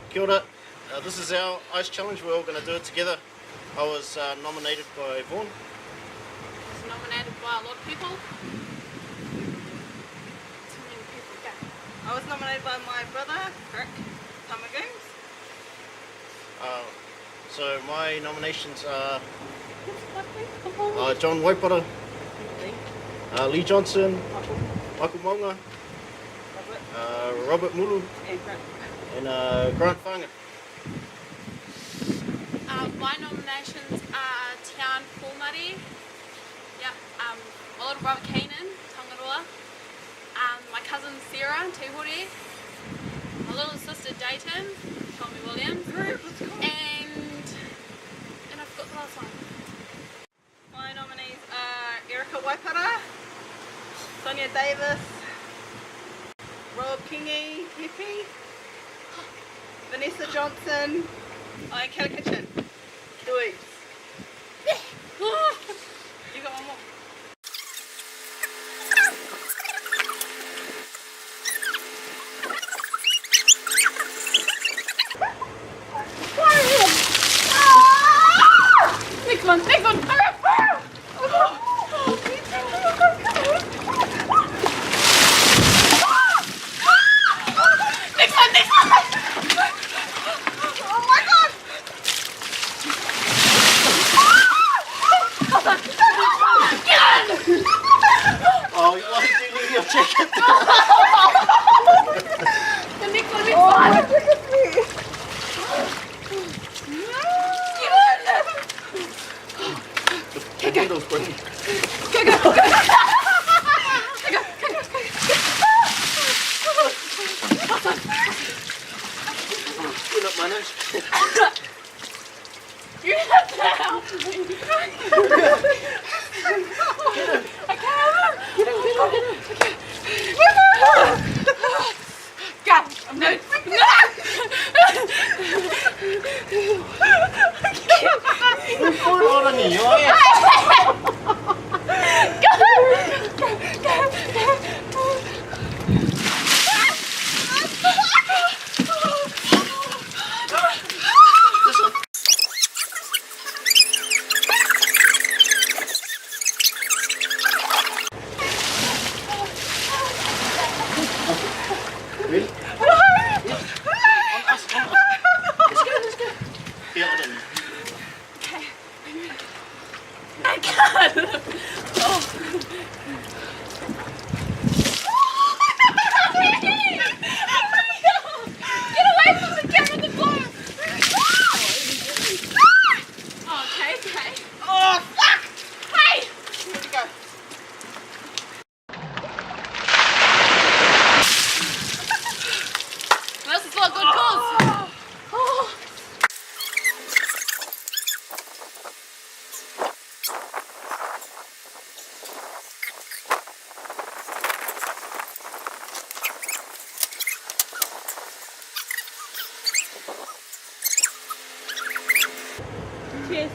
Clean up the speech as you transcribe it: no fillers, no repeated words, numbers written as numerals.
Kia ora. This is our ice challenge. We're all going to do it together. I was nominated by Vaughan. I was nominated by a lot of people. Too many people. Go. I was nominated by my brother, Rick Tamagoons. So my nominations are John Waipara, Lee Johnson, Michael Maunga, Robert Mulu, and Grant Whanga. My nominations are Tian Pōmari, my little brother Keenan, Tangaroa, my cousin Sarah, Tihori, my little sister Dayton, Tommy Williams, and I forgot the last one. My nominees are Erica Waipara, Sonia Davis, Rob Kingi, Hippie, Vanessa Johnson, and Kelly Kitchen. Louise. You got one more. Next one, next one! Oh, why did you leave your jacket? The next one, next one! The candle's burning. You're not my nose. You have to help me! I can't! God, I'm going Really? On us. Let's go. Yeah, I don't know. Okay. I can't! Oh. Get away from the camera, the phone! Oh, okay. Oh, fuck! Hey! Here we go. This is for a good cause. Oh. Cheers.